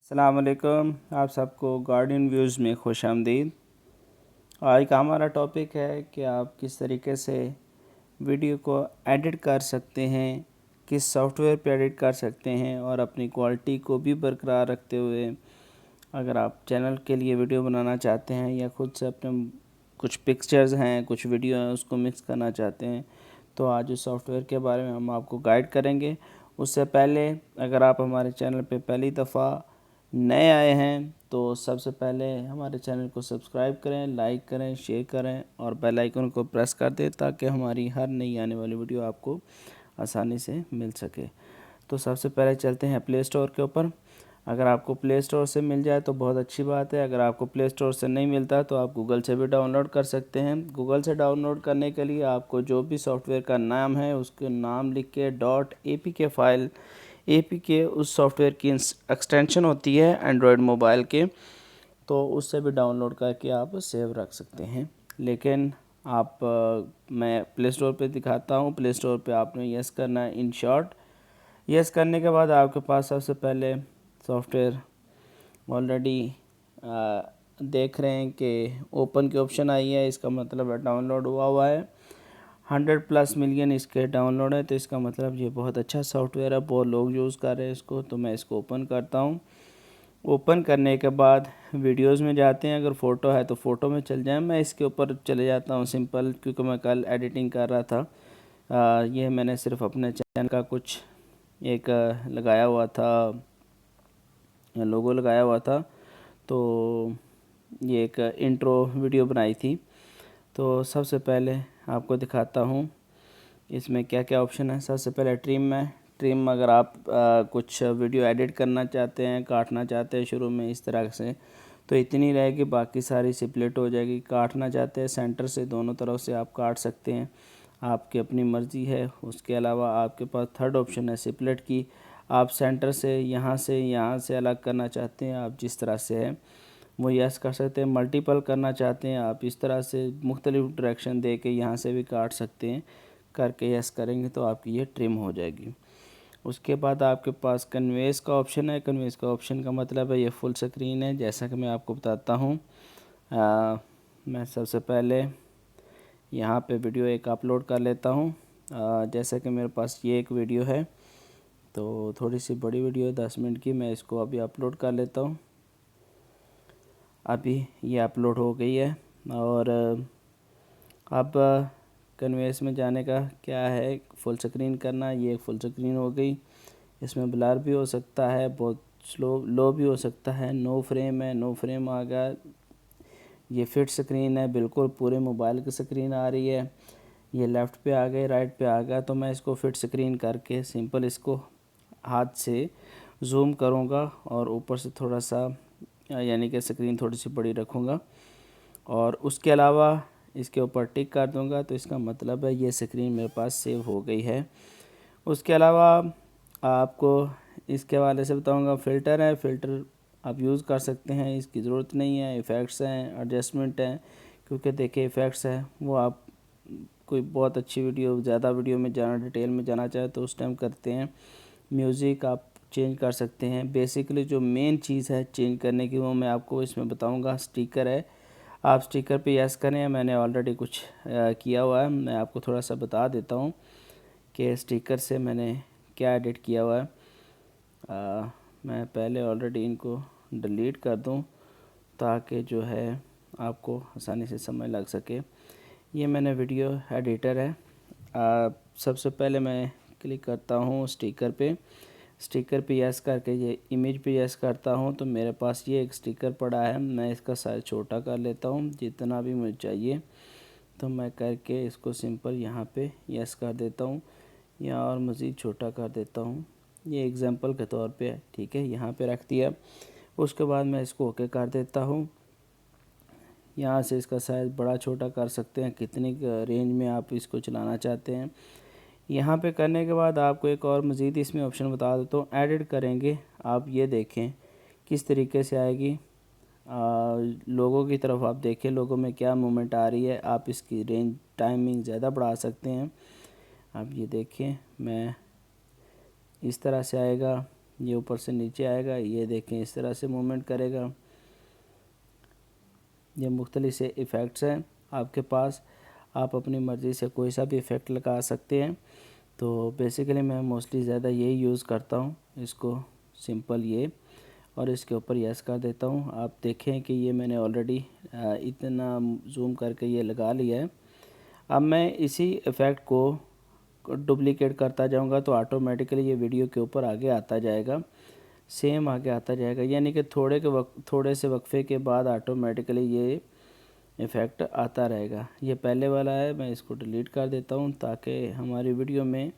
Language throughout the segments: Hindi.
अस्सलाम वालेकुम। आप सबको गार्डन व्यूज़ में खुश आमदीद। आज का हमारा टॉपिक है कि आप किस तरीके से वीडियो को एडिट कर सकते हैं, किस सॉफ्टवेयर पे एडिट कर सकते हैं और अपनी क्वालिटी को भी बरकरार रखते हुए अगर आप चैनल के लिए वीडियो बनाना चाहते हैं या खुद से अपने कुछ पिक्चर्स हैं, कुछ वीडियो हैं, उसको मिक्स करना चाहते हैं, तो आज उस सॉफ्टवेयर के बारे में हम आपको गाइड करेंगे। उससे पहले अगर आप हमारे चैनल पे पहली दफ़ा नए आए हैं तो सबसे पहले हमारे चैनल को सब्सक्राइब करें, लाइक करें, शेयर करें और बेल आइकन को प्रेस कर दें ताकि हमारी हर नई आने वाली वीडियो आपको आसानी से मिल सके। तो सबसे पहले चलते हैं प्ले स्टोर के ऊपर। अगर आपको प्ले स्टोर से मिल जाए तो बहुत अच्छी बात है। अगर आपको प्ले स्टोर से नहीं मिलता तो आप गूगल से भी डाउनलोड कर सकते हैं। गूगल से डाउनलोड करने के लिए आपको जो भी सॉफ्टवेयर का नाम है उसके नाम लिख के .apk फाइल, APK उस सॉफ्टवेयर की एक्सटेंशन होती है एंड्रॉयड मोबाइल के, तो उससे भी डाउनलोड करके आप सेव रख सकते हैं। लेकिन आप मैं प्ले स्टोर पे दिखाता हूँ। प्ले स्टोर पे आपने यस करना है इन शॉर्ट। यस करने के बाद आपके पास सबसे पहले सॉफ्टवेयर ऑलरेडी देख रहे हैं कि ओपन की ऑप्शन आई है, इसका मतलब है डाउनलोड हुआ है। 100+ मिलियन इसके डाउनलोड है, तो इसका मतलब ये बहुत अच्छा सॉफ्टवेयर है, बहुत लोग यूज़ कर रहे हैं इसको। तो मैं इसको ओपन करता हूँ। ओपन करने के बाद वीडियोस में जाते हैं। अगर फ़ोटो है तो फ़ोटो में चल जाए। मैं इसके ऊपर चले जाता हूँ सिंपल, क्योंकि मैं कल एडिटिंग कर रहा था। ये मैंने सिर्फ अपने चैनल का कुछ एक लगाया हुआ था, लोगो लगाया हुआ था, तो ये एक इंट्रो वीडियो बनाई थी। तो सबसे पहले आपको दिखाता हूँ इसमें क्या क्या ऑप्शन है। सबसे पहले ट्रिम है। ट्रिम अगर आप कुछ वीडियो एडिट करना चाहते हैं, काटना चाहते हैं शुरू में इस तरह से, तो इतनी रहेगी, बाकी सारी स्प्लिट हो जाएगी। काटना चाहते हैं सेंटर से, दोनों तरफ से आप काट सकते हैं, आपकी अपनी मर्ज़ी है। उसके अलावा आपके पास थर्ड ऑप्शन है स्प्लिट की। आप सेंटर से यहाँ से अलग करना चाहते हैं, आप जिस तरह से है वो यस कर सकते हैं। मल्टीपल करना चाहते हैं आप, इस तरह से मुख्तलिफ डायरेक्शन दे के यहाँ से भी काट सकते हैं। करके यस करेंगे तो आपकी ये ट्रिम हो जाएगी। उसके बाद आपके पास कन्वेस का ऑप्शन है। कन्वेस का ऑप्शन का मतलब है ये फुल स्क्रीन है। जैसा कि मैं आपको बताता हूँ, मैं सबसे पहले यहाँ पे वीडियो एक अपलोड कर लेता हूँ। जैसा कि मेरे पास ये एक वीडियो है, तो थोड़ी सी बड़ी वीडियो है 10 मिनट की, मैं इसको अभी अपलोड कर लेता हूँ। अभी ये अपलोड हो गई है। और अब कन्वेस में जाने का क्या है, फुल स्क्रीन करना। ये फुल स्क्रीन हो गई। इसमें ब्लर भी हो सकता है, बहुत लो भी हो सकता है। नो फ्रेम है, नो फ्रेम आ गया। ये फिट स्क्रीन है, बिल्कुल पूरे मोबाइल की स्क्रीन आ रही है। ये लेफ़्ट पे आ गए, राइट पे आ गया। तो मैं इसको फिट स्क्रीन करके सिंपल इसको हाथ से जूम करूँगा और ऊपर से थोड़ा सा यानी कि स्क्रीन थोड़ी सी बड़ी रखूँगा और उसके अलावा इसके ऊपर टिक कर दूंगा, तो इसका मतलब है ये स्क्रीन मेरे पास सेव हो गई है। उसके अलावा आपको इसके हवाले से बताऊंगा, फ़िल्टर है। फ़िल्टर आप यूज़ कर सकते हैं, इसकी ज़रूरत नहीं है। इफ़ेक्ट्स हैं, एडजस्टमेंट हैं, क्योंकि देखिए इफ़ेक्ट्स है वो आप कोई बहुत अच्छी वीडियो, ज़्यादा वीडियो में जाना, डिटेल में जाना चाहे तो उस टाइम करते हैं। म्यूज़िक आप चेंज कर सकते हैं। बेसिकली जो मेन चीज़ है चेंज करने की वो मैं आपको इसमें बताऊंगा। स्टिकर है, आप स्टिकर पे यस करें। मैंने ऑलरेडी कुछ किया हुआ है, मैं आपको थोड़ा सा बता देता हूँ कि स्टिकर से मैंने क्या एडिट किया हुआ है। मैं पहले ऑलरेडी इनको डिलीट कर दूँ ताकि जो है आपको आसानी से समझ लग सके। ये मैंने वीडियो एडिटर है। सबसे पहले मैं क्लिक करता हूँ स्टिकर पे। स्टिकर पे यस करके ये इमेज पे यस करता हूँ तो मेरे पास ये एक स्टिकर पड़ा है। मैं इसका साइज़ छोटा कर लेता हूँ जितना भी मुझे चाहिए, तो मैं करके इसको सिंपल यहाँ पे यस कर देता हूँ या और मज़ीद छोटा कर देता हूँ। ये एग्जांपल के तौर पे है, ठीक है, यहाँ पे रख दिया। उसके बाद मैं इसको ओके कर देता हूँ। यहाँ से इसका साइज़ बड़ा छोटा कर सकते हैं, कितनी रेंज में आप इसको चलाना चाहते हैं। यहाँ पे करने के बाद आपको एक और मज़ीद इसमें ऑप्शन बता देता हूँ, एडिट करेंगे। आप ये देखें किस तरीके से आएगी। लोगों की तरफ आप देखें, लोगों में क्या मूवमेंट आ रही है। आप इसकी रेंज टाइमिंग ज़्यादा बढ़ा सकते हैं। आप ये देखें, मैं इस तरह से आएगा, ये ऊपर से नीचे आएगा, ये देखें इस तरह से मूवमेंट करेगा। ये मुख्तलिफ से इफ़ेक्ट्स हैं आपके पास, आप अपनी मर्ज़ी से कोई सा भी इफ़ेक्ट लगा सकते हैं। तो बेसिकली मैं मोस्टली ज़्यादा यही यूज़ करता हूँ, इसको सिंपल ये, और इसके ऊपर यस कर देता हूँ। आप देखें कि ये मैंने ऑलरेडी इतना जूम करके ये लगा लिया है। अब मैं इसी इफ़ेक्ट को डुप्लीकेट करता जाऊंगा तो ऑटोमेटिकली ये वीडियो के ऊपर आगे आता जाएगा, सेम आगे आता जाएगा, यानी कि थोड़े से वक्फे के बाद ऑटोमेटिकली ये इफ़ेक्ट आता रहेगा। ये पहले वाला है, मैं इसको डिलीट कर देता हूँ ताकि हमारी वीडियो में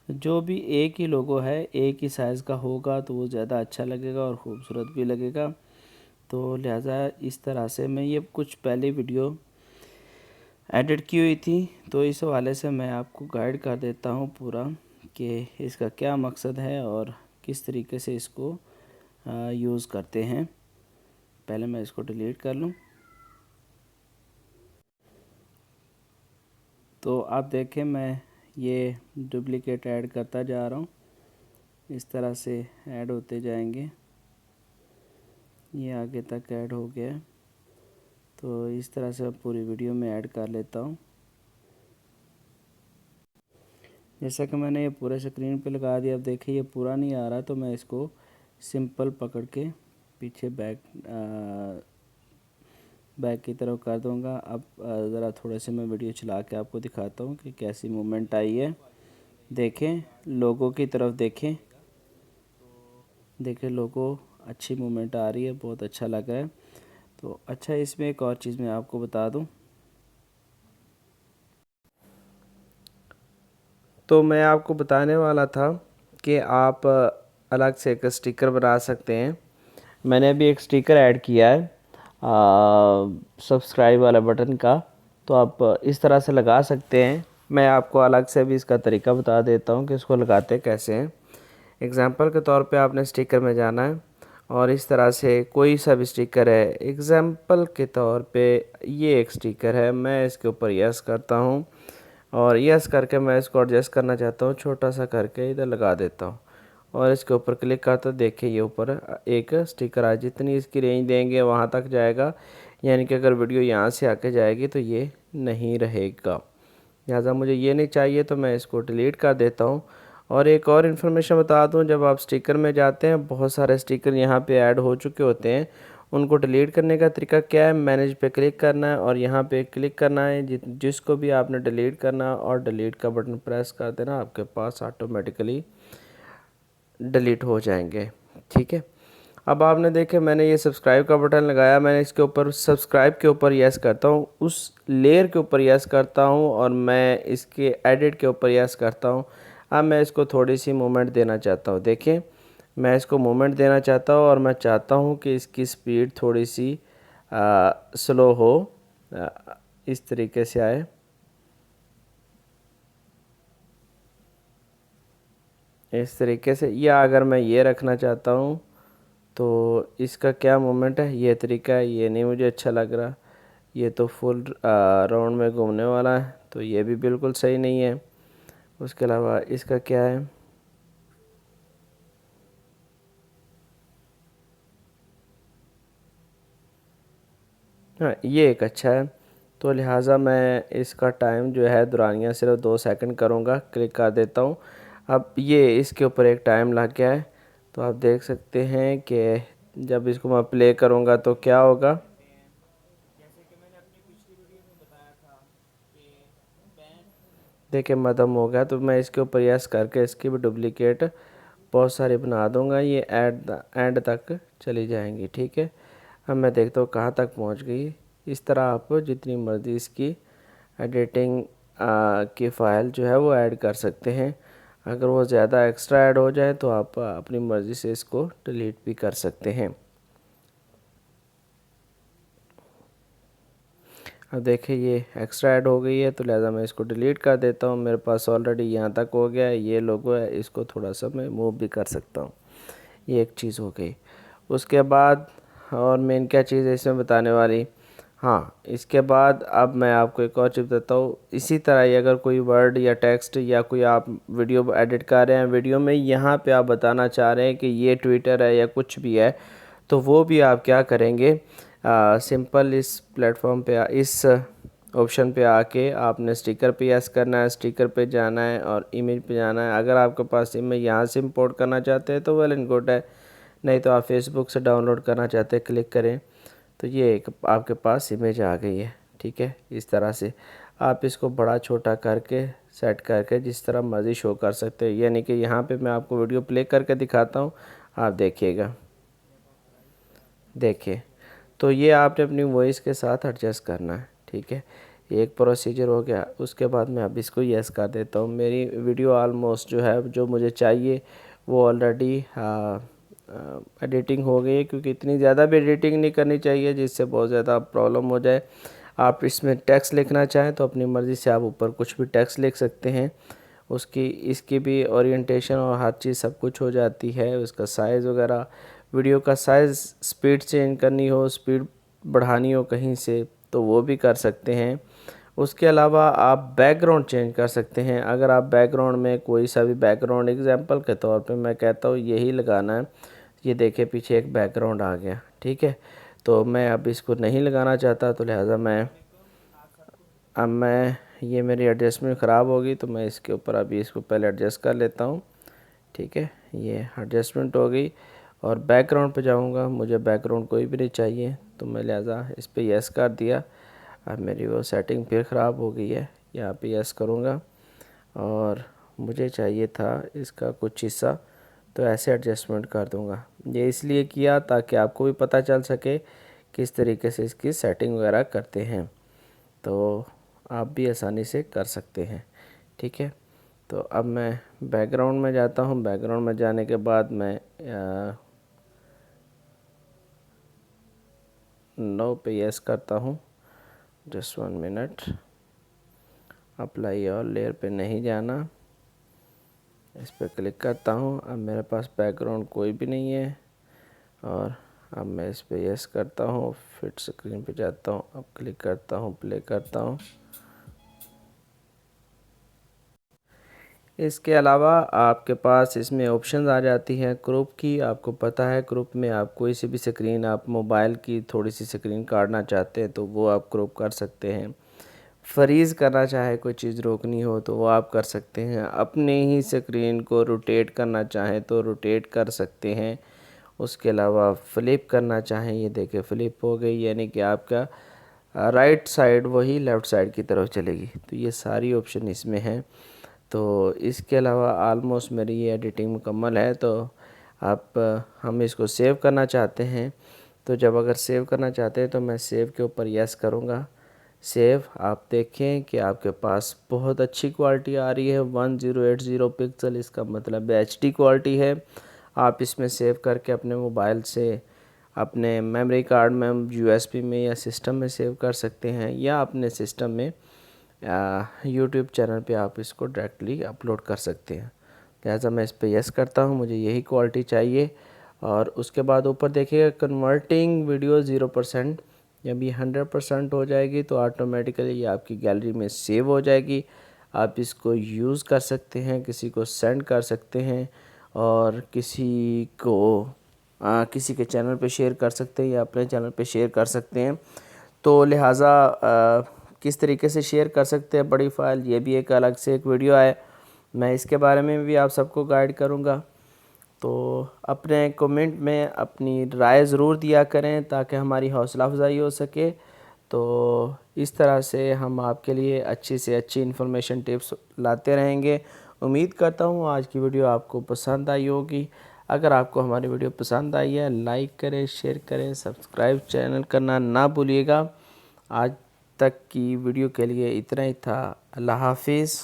जो भी एक ही लोगो है एक ही साइज़ का होगा तो वो ज़्यादा अच्छा लगेगा और ख़ूबसूरत भी लगेगा। तो लिहाजा इस तरह से मैं ये कुछ पहले वीडियो एडिट की हुई थी, तो इस हवाले से मैं आपको गाइड कर देता हूँ पूरा कि इसका क्या मकसद है और किस तरीके से इसको यूज़ करते हैं। पहले मैं इसको डिलीट कर लूँ। तो आप देखें मैं ये डुप्लीकेट ऐड करता जा रहा हूँ, इस तरह से ऐड होते जाएंगे, ये आगे तक ऐड हो गया है। तो इस तरह से अब पूरी वीडियो में ऐड कर लेता हूँ। जैसा कि मैंने ये पूरे स्क्रीन पे लगा दिया। अब देखिए ये पूरा नहीं आ रहा तो मैं इसको सिंपल पकड़ के पीछे बैक की तरफ कर दूंगा। अब ज़रा थोड़े से मैं वीडियो चला के आपको दिखाता हूँ कि कैसी मूवमेंट आई है। देखें लोगों की तरफ देखें लोगों, अच्छी मूवमेंट आ रही है, बहुत अच्छा लगा है। तो अच्छा, इसमें एक और चीज़ मैं आपको बता दूँ, तो मैं आपको बताने वाला था कि आप अलग से एक स्टिकर बना सकते हैं। मैंने अभी एक स्टिकर ऐड किया है सब्सक्राइब वाला बटन का, तो आप इस तरह से लगा सकते हैं। मैं आपको अलग से भी इसका तरीका बता देता हूँ कि इसको लगाते कैसे हैं। एग्ज़ाम्पल के तौर पे आपने स्टिकर में जाना है और इस तरह से कोई सा भी स्टिकर है। एग्ज़ाम्पल के तौर पे ये एक स्टिकर है, मैं इसके ऊपर यस करता हूँ और यस करके मैं इसको एडजस्ट करना चाहता हूँ, छोटा सा करके इधर लगा देता हूँ और इसके ऊपर क्लिक करता देखिए ये ऊपर एक स्टिकर आ, जितनी इसकी रेंज देंगे वहाँ तक जाएगा, यानी कि अगर वीडियो यहाँ से आके जाएगी तो ये नहीं रहेगा। लिहाजा मुझे ये नहीं चाहिए तो मैं इसको डिलीट कर देता हूँ। और एक और इन्फॉर्मेशन बता दूँ, जब आप स्टिकर में जाते हैं बहुत सारे स्टिकर यहाँ पे ऐड हो चुके होते हैं, उनको डिलीट करने का तरीका क्या है, मैनेज पे क्लिक करना है और यहाँ पे क्लिक करना है जिसको भी आपने डिलीट करना और डिलीट का बटन प्रेस कर देना, आपके पास ऑटोमेटिकली डिलीट हो जाएंगे। ठीक है, अब आपने देखे मैंने ये सब्सक्राइब का बटन लगाया, मैंने इसके ऊपर सब्सक्राइब के ऊपर यस करता हूँ, उस लेयर के ऊपर यस करता हूँ और मैं इसके एडिट के ऊपर यस करता हूँ। अब मैं इसको थोड़ी सी मूवमेंट देना चाहता हूँ। देखें मैं इसको मूवमेंट देना चाहता हूँ और मैं चाहता हूँ कि इसकी स्पीड थोड़ी सी स्लो हो, इस तरीके से आए। इस तरीके से, या अगर मैं ये रखना चाहता हूँ तो इसका क्या मूवमेंट है, ये तरीका है, ये नहीं मुझे अच्छा लग रहा, ये तो फुल राउंड में घूमने वाला है तो ये भी बिल्कुल सही नहीं है। उसके अलावा इसका क्या है, हाँ ये एक अच्छा है। तो लिहाजा मैं इसका टाइम जो है दुरानिया सिर्फ 2 सेकंड करूँगा, क्लिक कर देता हूँ। अब ये इसके ऊपर एक टाइम लग गया है, तो आप देख सकते हैं कि जब इसको मैं प्ले करूँगा तो क्या होगा। देखिए मदम हो गया, तो मैं इसके ऊपर यस करके इसकी भी डुप्लीकेट बहुत सारी बना दूंगा, ये एंड तक चली जाएंगी। ठीक है, अब मैं देखता हूँ कहाँ तक पहुँच गई। इस तरह आप जितनी मर्ज़ी इसकी एडिटिंग की फ़ाइल जो है वो ऐड कर सकते हैं। अगर वो ज़्यादा एक्स्ट्रा ऐड हो जाए तो आप अपनी मर्ज़ी से इसको डिलीट भी कर सकते हैं। अब देखिए ये एक्स्ट्रा ऐड हो गई है तो लिहाजा मैं इसको डिलीट कर देता हूँ। मेरे पास ऑलरेडी यहाँ तक हो गया है, ये लोगो है, इसको थोड़ा सा मैं मूव भी कर सकता हूँ। ये एक चीज़ हो गई। उसके बाद और मेन क्या चीज़ है इसमें बताने वाली, हाँ, इसके बाद अब मैं आपको एक और चीज़ बताता हूँ। इसी तरह ही अगर कोई वर्ड या टेक्स्ट या कोई आप वीडियो एडिट कर रहे हैं, वीडियो में यहाँ पे आप बताना चाह रहे हैं कि ये ट्विटर है या कुछ भी है, तो वो भी आप क्या करेंगे, सिंपल इस प्लेटफॉर्म पे इस ऑप्शन पे आके आपने स्टिकर पे यस करना है, स्टिकर पे जाना है और इमेज पे जाना है। अगर आपके पास इमेज यहाँ से इंपोर्ट करना चाहते हैं तो वेल एंड गुड है, नहीं तो आप फेसबुक से डाउनलोड करना चाहते हैं, क्लिक करें तो ये एक आपके पास इमेज आ गई है। ठीक है, इस तरह से आप इसको बड़ा छोटा करके सेट करके जिस तरह मर्ज़ी शो कर सकते हैं। यानी कि यहाँ पे मैं आपको वीडियो प्ले करके दिखाता हूँ, आप देखिएगा। देखिए, तो ये आपने अपनी वॉइस के साथ एडजस्ट करना है। ठीक है, एक प्रोसीजर हो गया। उसके बाद मैं अब इसको यस कर देता हूँ। मेरी वीडियो ऑलमोस्ट जो है, जो मुझे चाहिए वो ऑलरेडी एडिटिंग हो गई है, क्योंकि इतनी ज़्यादा भी एडिटिंग नहीं करनी चाहिए जिससे बहुत ज़्यादा प्रॉब्लम हो जाए। आप इसमें टेक्स्ट लिखना चाहें तो अपनी मर्ज़ी से आप ऊपर कुछ भी टेक्स्ट लिख सकते हैं। उसकी इसकी भी ओरिएंटेशन और हर चीज़ सब कुछ हो जाती है। उसका साइज़ वगैरह, वीडियो का साइज़, स्पीड चेंज करनी हो, स्पीड बढ़ानी हो कहीं से, तो वो भी कर सकते हैं। उसके अलावा आप बैकग्राउंड चेंज कर सकते हैं। अगर आप बैकग्राउंड में कोई सा भी बैकग्राउंड, एग्जांपल के तौर पे मैं कहता हूँ यही लगाना है, ये देखिए पीछे एक बैकग्राउंड आ गया। ठीक है, तो मैं अब इसको नहीं लगाना चाहता, तो लिहाजा मैं ये मेरी एडजस्टमेंट ख़राब होगी, तो मैं इसके ऊपर अभी इसको पहले एडजस्ट कर लेता हूँ। ठीक है, ये एडजस्टमेंट हो गई और बैकग्राउंड पे जाऊँगा। मुझे बैकग्राउंड कोई भी नहीं चाहिए, तो मैं लिहाजा इस पर यस कर दिया। अब मेरी वो सेटिंग फिर ख़राब हो गई है। यहाँ पे यस करूँगा और मुझे चाहिए था इसका कुछ हिस्सा, तो ऐसे एडजस्टमेंट कर दूँगा। ये इसलिए किया ताकि आपको भी पता चल सके किस तरीके से इसकी सेटिंग वगैरह करते हैं, तो आप भी आसानी से कर सकते हैं। ठीक है, तो अब मैं बैकग्राउंड में जाता हूँ। बैकग्राउंड में जाने के बाद मैं नो पे यस करता हूँ। Just 1 minute. अप्लाई और लेयर पे नहीं जाना, इस पर क्लिक करता हूँ। अब मेरे पास बैकग्राउंड कोई भी नहीं है और अब मैं इस पर यस करता हूँ। फिट स्क्रीन पे जाता हूँ, अब क्लिक करता हूँ, प्ले करता हूँ। इसके अलावा आपके पास इसमें ऑप्शंस आ जाती हैं क्रॉप की। आपको पता है क्रॉप में आप कोई सी भी स्क्रीन, आप मोबाइल की थोड़ी सी स्क्रीन काटना चाहते हैं तो वो आप क्रॉप कर सकते हैं। फ्रीज़ करना चाहे, कोई चीज़ रोकनी हो तो वो आप कर सकते हैं। अपने ही स्क्रीन को रोटेट करना चाहें तो रोटेट कर सकते हैं। उसके अलावा फ्लिप करना चाहें, ये देखिए फ्लिप हो गई, यानी कि आपका राइट साइड वही लेफ़्ट साइड की तरफ चलेगी। तो ये सारी ऑप्शन इसमें हैं। तो इसके अलावा ऑलमोस्ट मेरी ये एडिटिंग मुकम्मल है। तो आप हम इसको सेव करना चाहते हैं, तो जब अगर सेव करना चाहते हैं तो मैं सेव के ऊपर यस करूँगा। सेव, आप देखें कि आपके पास बहुत अच्छी क्वालिटी आ रही है, 1080 पिक्सल, इसका मतलब HD क्वालिटी है। आप इसमें सेव करके अपने मोबाइल से अपने मेमोरी कार्ड में, USB में या सिस्टम में सेव कर सकते हैं, या अपने सिस्टम में YouTube चैनल पे आप इसको डायरेक्टली अपलोड कर सकते हैं। लिहाजा मैं इस पर यस करता हूँ, मुझे यही क्वालिटी चाहिए। और उसके बाद ऊपर देखिएगा कन्वर्टिंग वीडियो 0%, जब ये 100% हो जाएगी तो ऑटोमेटिकली ये आपकी गैलरी में सेव हो जाएगी। आप इसको यूज़ कर सकते हैं, किसी को सेंड कर सकते हैं और किसी के चैनल पे शेयर कर सकते हैं या अपने चैनल पे शेयर कर सकते हैं। तो लिहाजा किस तरीके से शेयर कर सकते हैं बड़ी फ़ाइल, ये भी एक अलग से एक वीडियो है, मैं इसके बारे में भी आप सबको गाइड करूँगा। तो अपने कमेंट में अपनी राय ज़रूर दिया करें ताकि हमारी हौसला अफजाई हो सके। तो इस तरह से हम आपके लिए अच्छी से अच्छी इन्फॉर्मेशन टिप्स लाते रहेंगे। उम्मीद करता हूँ आज की वीडियो आपको पसंद आई होगी। अगर आपको हमारी वीडियो पसंद आई है, लाइक करें, शेयर करें, सब्सक्राइब चैनल करना ना भूलिएगा। आज तक की वीडियो के लिए इतना ही था। अल्लाह हाफिज़।